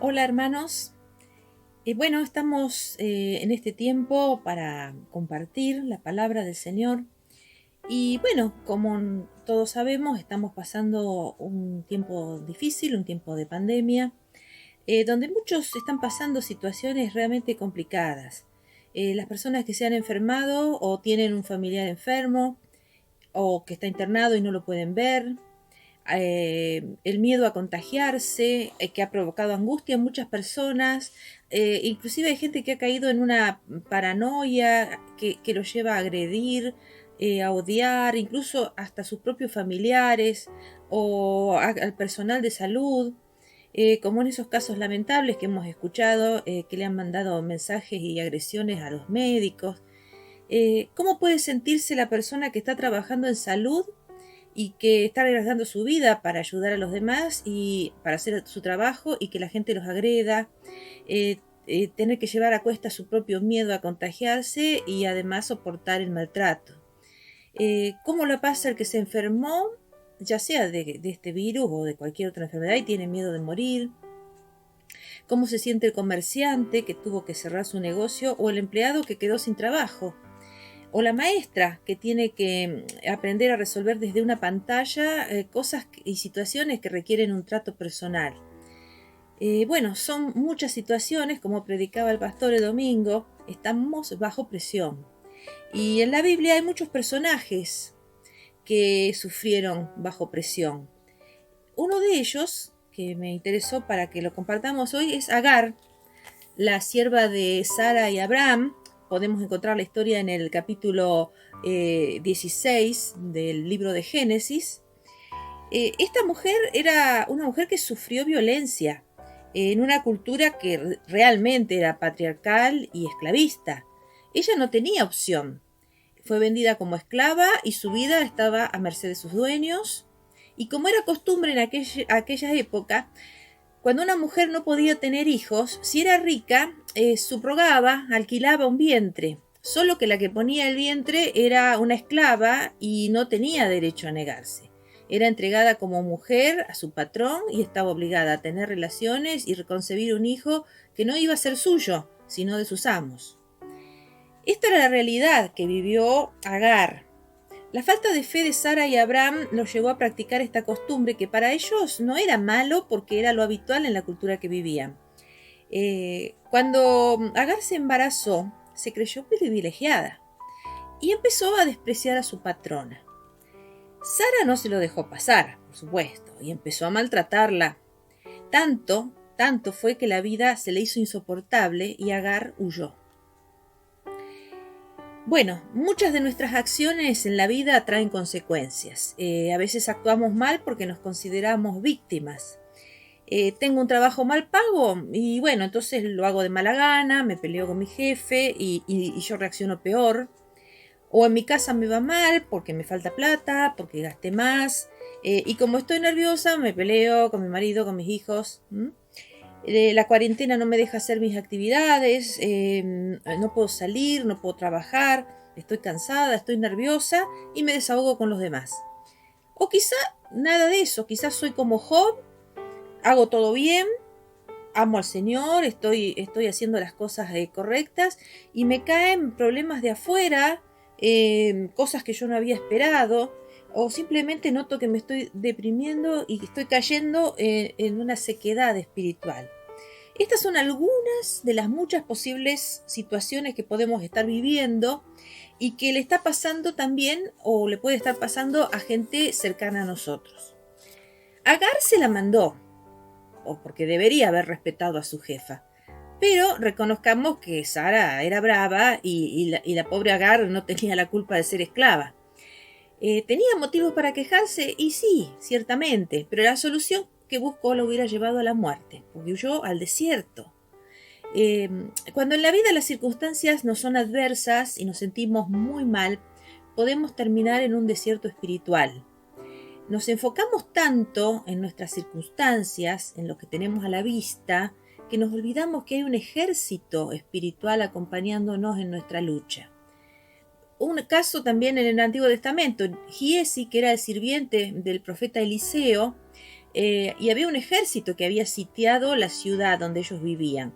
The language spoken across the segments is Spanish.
Hola hermanos. Bueno, estamos en este tiempo para compartir la palabra del Señor. Y bueno, como todos sabemos, estamos pasando un tiempo difícil, un tiempo de pandemia, donde muchos están pasando situaciones realmente complicadas. Las personas que se han enfermado o tienen un familiar enfermo o que está internado y no lo pueden ver, el miedo a contagiarse, que ha provocado angustia en muchas personas, inclusive hay gente que ha caído en una paranoia que lo lleva a agredir, a odiar, incluso hasta a sus propios familiares o al personal de salud, como en esos casos lamentables que hemos escuchado, que le han mandado mensajes y agresiones a los médicos. ¿Cómo puede sentirse la persona que está trabajando en salud y que está arriesgando su vida para ayudar a los demás y para hacer su trabajo y que la gente los agreda, tener que llevar a cuesta su propio miedo a contagiarse y además soportar el maltrato? ¿Cómo la pasa el que se enfermó, ya sea de este virus o de cualquier otra enfermedad y tiene miedo de morir? ¿Cómo se siente el comerciante que tuvo que cerrar su negocio o el empleado que quedó sin trabajo? O la maestra que tiene que aprender a resolver desde una pantalla cosas y situaciones que requieren un trato personal. Bueno, son muchas situaciones, como predicaba el pastor el domingo, estamos bajo presión. Y en la Biblia hay muchos personajes que sufrieron bajo presión. Uno de ellos, que me interesó para que lo compartamos hoy, es Agar, la sierva de Sara y Abraham. Podemos encontrar la historia en el capítulo 16 del libro de Génesis. Esta mujer era una mujer que sufrió violencia en una cultura que realmente era patriarcal y esclavista. Ella no tenía opción. Fue vendida como esclava y su vida estaba a merced de sus dueños. Y como era costumbre en aquella época, cuando una mujer no podía tener hijos, si era rica, subrogaba, alquilaba un vientre. Solo que la que ponía el vientre era una esclava y no tenía derecho a negarse. Era entregada como mujer a su patrón y estaba obligada a tener relaciones y reconcebir un hijo que no iba a ser suyo, sino de sus amos. Esta era la realidad que vivió Agar. La falta de fe de Sara y Abraham los llevó a practicar esta costumbre que para ellos no era malo porque era lo habitual en la cultura que vivían. Cuando Agar se embarazó, se creyó privilegiada y empezó a despreciar a su patrona. Sara no se lo dejó pasar, por supuesto, y empezó a maltratarla. Tanto fue que la vida se le hizo insoportable y Agar huyó. Bueno, muchas de nuestras acciones en la vida traen consecuencias. A veces actuamos mal porque nos consideramos víctimas. Tengo un trabajo mal pago y bueno, entonces lo hago de mala gana, me peleo con mi jefe y yo reacciono peor. O en mi casa me va mal porque me falta plata, porque gasté más. Y como estoy nerviosa, me peleo con mi marido, con mis hijos. La cuarentena no me deja hacer mis actividades, no puedo salir, no puedo trabajar, estoy cansada, estoy nerviosa y me desahogo con los demás. O quizá nada de eso, quizás soy como Job, hago todo bien, amo al Señor, estoy haciendo las cosas correctas y me caen problemas de afuera, cosas que yo no había esperado, o simplemente noto que me estoy deprimiendo y estoy cayendo en una sequedad espiritual. Estas son algunas de las muchas posibles situaciones que podemos estar viviendo y que le está pasando también o le puede estar pasando a gente cercana a nosotros. Agar se la mandó, o porque debería haber respetado a su jefa. Pero reconozcamos que Sara era brava y la pobre Agar no tenía la culpa de ser esclava. ¿Tenía motivos para quejarse? Y sí, ciertamente, pero la solución que buscó lo hubiera llevado a la muerte, porque huyó al desierto. Cuando en la vida las circunstancias nos son adversas y nos sentimos muy mal, podemos terminar en un desierto espiritual. Nos enfocamos tanto en nuestras circunstancias, en lo que tenemos a la vista, que nos olvidamos que hay un ejército espiritual acompañándonos en nuestra lucha. Un caso también en el Antiguo Testamento, Giesi, que era el sirviente del profeta Eliseo, y había un ejército que había sitiado la ciudad donde ellos vivían.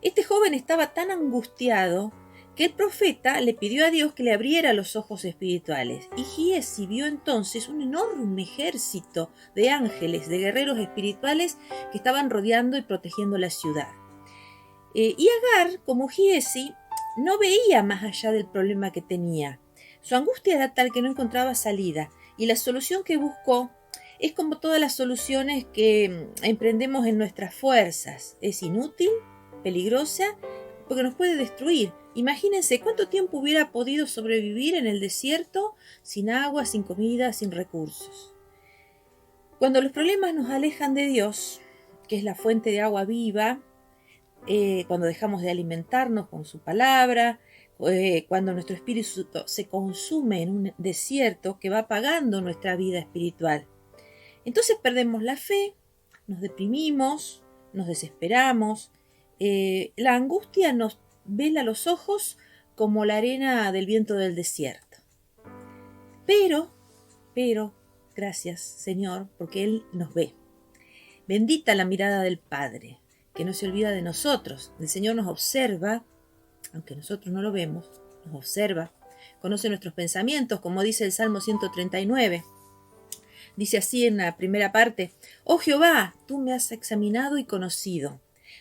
Este joven estaba tan angustiado que el profeta le pidió a Dios que le abriera los ojos espirituales. Y Giezi vio entonces un enorme ejército de ángeles, de guerreros espirituales que estaban rodeando y protegiendo la ciudad. Y Agar, como Giezi, no veía más allá del problema que tenía. Su angustia era tal que no encontraba salida, y la solución que buscó es como todas las soluciones que emprendemos en nuestras fuerzas. Es inútil, peligrosa, porque nos puede destruir. Imagínense cuánto tiempo hubiera podido sobrevivir en el desierto sin agua, sin comida, sin recursos. Cuando los problemas nos alejan de Dios, que es la fuente de agua viva, cuando dejamos de alimentarnos con su palabra, cuando nuestro espíritu se consume en un desierto que va apagando nuestra vida espiritual. Entonces perdemos la fe, nos deprimimos, nos desesperamos, la angustia nos vela los ojos como la arena del viento del desierto. Pero, gracias Señor, porque Él nos ve. Bendita la mirada del Padre, que no se olvida de nosotros. El Señor nos observa, aunque nosotros no lo vemos, nos observa, conoce nuestros pensamientos, como dice el Salmo 139. Dice así en la primera parte: Oh Jehová, tú me has examinado y conocido.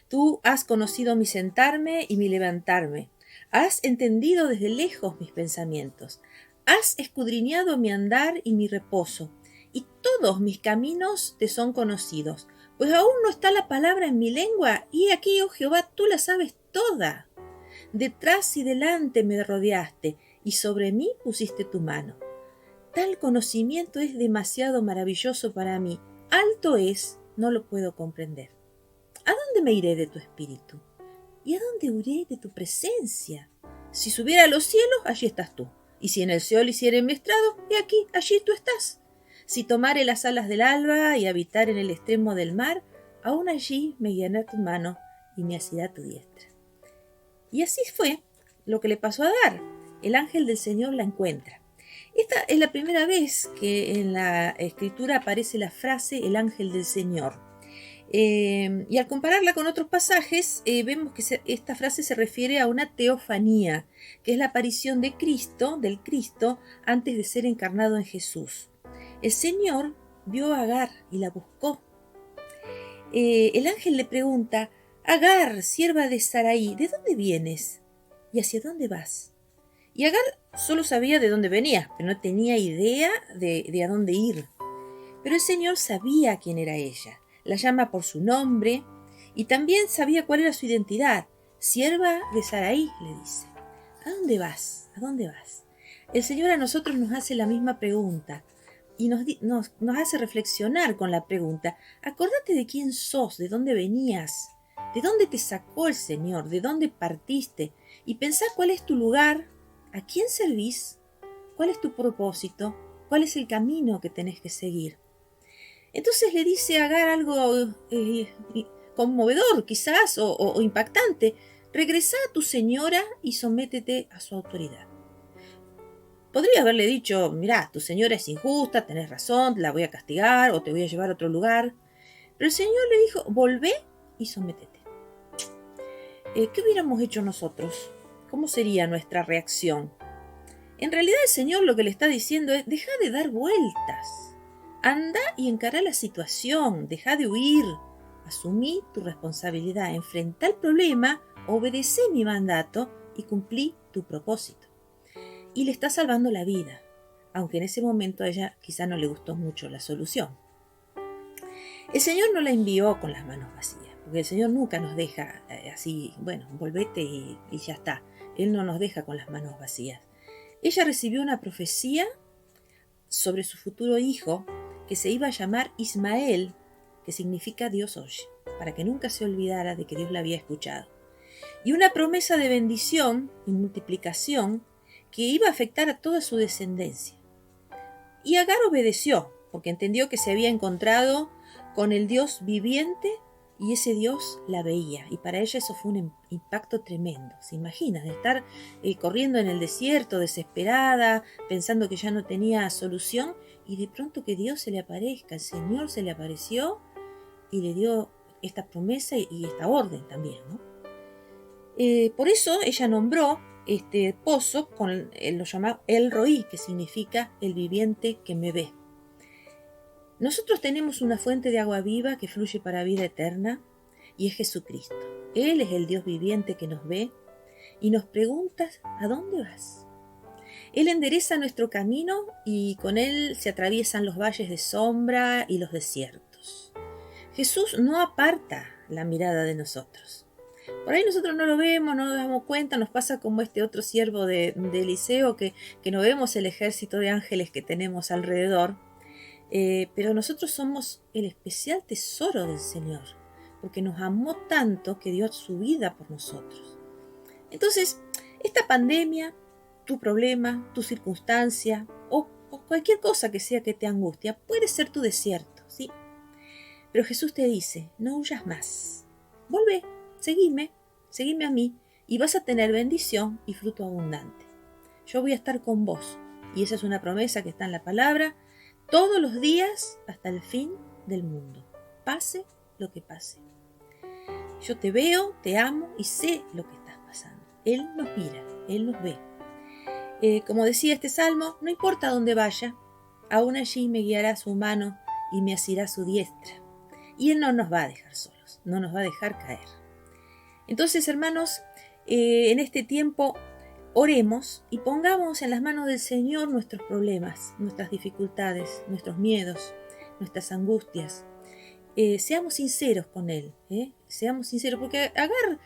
Tú has conocido mi sentarme y mi levantarme. Has entendido desde lejos mis pensamientos. Has escudriñado mi andar y mi reposo. Y todos mis caminos te son conocidos. Pues aún no está la palabra en mi lengua, y aquí, oh Jehová, tú la sabes toda. Detrás y delante me rodeaste, y sobre mí pusiste tu mano. Tal conocimiento es demasiado maravilloso para mí. Alto es, no lo puedo comprender. ¿A dónde me iré de tu espíritu? ¿Y a dónde huiré de tu presencia? Si subiera a los cielos, allí estás tú. Y si en el Seol hiciere mi estrado, he aquí, allí tú estás. Si tomare las alas del alba y habitar en el extremo del mar, aún allí me guiará tu mano y me asirá tu diestra. Y así fue lo que le pasó a Agar. El ángel del Señor la encuentra. Esta es la primera vez que en la escritura aparece la frase el ángel del Señor. Y al compararla con otros pasajes, vemos que esta frase se refiere a una teofanía, que es la aparición de Cristo, del Cristo, antes de ser encarnado en Jesús. El Señor vio a Agar y la buscó. El ángel le pregunta: Agar, sierva de Sarai, ¿de dónde vienes? ¿Y hacia dónde vas? Y Agar solo sabía de dónde venía, pero no tenía idea de a dónde ir. Pero el Señor sabía quién era ella. La llama por su nombre y también sabía cuál era su identidad. Sierva de Sarai, le dice. ¿A dónde vas? ¿A dónde vas? El Señor a nosotros nos hace la misma pregunta y nos hace reflexionar con la pregunta. Acordate de quién sos, de dónde venías, de dónde te sacó el Señor, de dónde partiste, y pensá cuál es tu lugar, a quién servís, cuál es tu propósito, cuál es el camino que tenés que seguir. Entonces le dice a Agar algo conmovedor quizás o impactante: regresa a tu señora y sométete a su autoridad. Podría haberle dicho: mirá, tu señora es injusta, tenés razón, la voy a castigar o te voy a llevar a otro lugar. Pero el Señor le dijo: volvé y sométete. ¿Qué hubiéramos hecho nosotros? ¿Cómo sería nuestra reacción? En realidad el Señor lo que le está diciendo es: deja de dar vueltas. Anda y encará la situación, deja de huir, asumí tu responsabilidad, enfrentá el problema, obedecé mi mandato y cumplí tu propósito. Y le está salvando la vida, aunque en ese momento a ella quizá no le gustó mucho la solución. El Señor no la envió con las manos vacías, porque el Señor nunca nos deja así, bueno, volvete y ya está. Él no nos deja con las manos vacías. Ella recibió una profecía sobre su futuro hijo, que se iba a llamar Ismael, que significa Dios oye, para que nunca se olvidara de que Dios la había escuchado. Y una promesa de bendición y multiplicación que iba a afectar a toda su descendencia. Y Agar obedeció, porque entendió que se había encontrado con el Dios viviente y ese Dios la veía, y para ella eso fue un impacto tremendo. ¿Se imaginan? De estar corriendo en el desierto, desesperada, pensando que ya no tenía solución, y de pronto que Dios se le aparezca, el Señor se le apareció y le dio esta promesa y esta orden también, ¿no? Por eso ella nombró este pozo, lo llamaba El Roí, que significa el viviente que me ve. Nosotros tenemos una fuente de agua viva que fluye para vida eterna, y es Jesucristo. Él es el Dios viviente que nos ve y nos pregunta: ¿a dónde vas? Él endereza nuestro camino y con él se atraviesan los valles de sombra y los desiertos. Jesús no aparta la mirada de nosotros. Por ahí nosotros no lo vemos, no nos damos cuenta, nos pasa como este otro siervo de Eliseo, que no vemos el ejército de ángeles que tenemos alrededor, pero nosotros somos el especial tesoro del Señor, porque nos amó tanto que dio su vida por nosotros. Entonces, esta pandemia, tu problema, tu circunstancia o cualquier cosa que sea que te angustia, puede ser tu desierto, ¿sí? Pero Jesús te dice: no huyas más, volvé, seguime a mí y vas a tener bendición y fruto abundante. Yo voy a estar con vos, y esa es una promesa que está en la palabra, todos los días hasta el fin del mundo, pase lo que pase. Yo te veo, te amo y sé lo que estás pasando. Él nos mira, Él nos ve. Como decía este salmo, no importa dónde vaya, aún allí me guiará su mano y me asirá su diestra. Y Él no nos va a dejar solos, no nos va a dejar caer. Entonces, hermanos, en este tiempo oremos y pongamos en las manos del Señor nuestros problemas, nuestras dificultades, nuestros miedos, nuestras angustias. Seamos sinceros con Él, seamos sinceros, porque Agar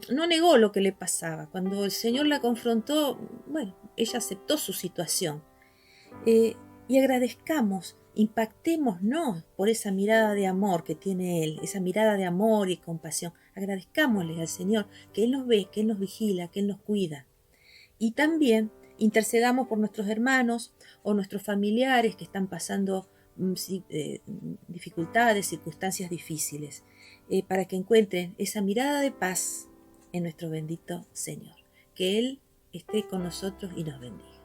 no negó lo que le pasaba. Cuando el Señor la confrontó, bueno, ella aceptó su situación. Y agradezcamos, impactémonos por esa mirada de amor que tiene Él, esa mirada de amor y compasión. Agradezcámosle al Señor que Él nos ve, que Él nos vigila, que Él nos cuida. Y también intercedamos por nuestros hermanos o nuestros familiares que están pasando dificultades, circunstancias difíciles, para que encuentren esa mirada de paz en nuestro bendito Señor. Que Él esté con nosotros y nos bendiga.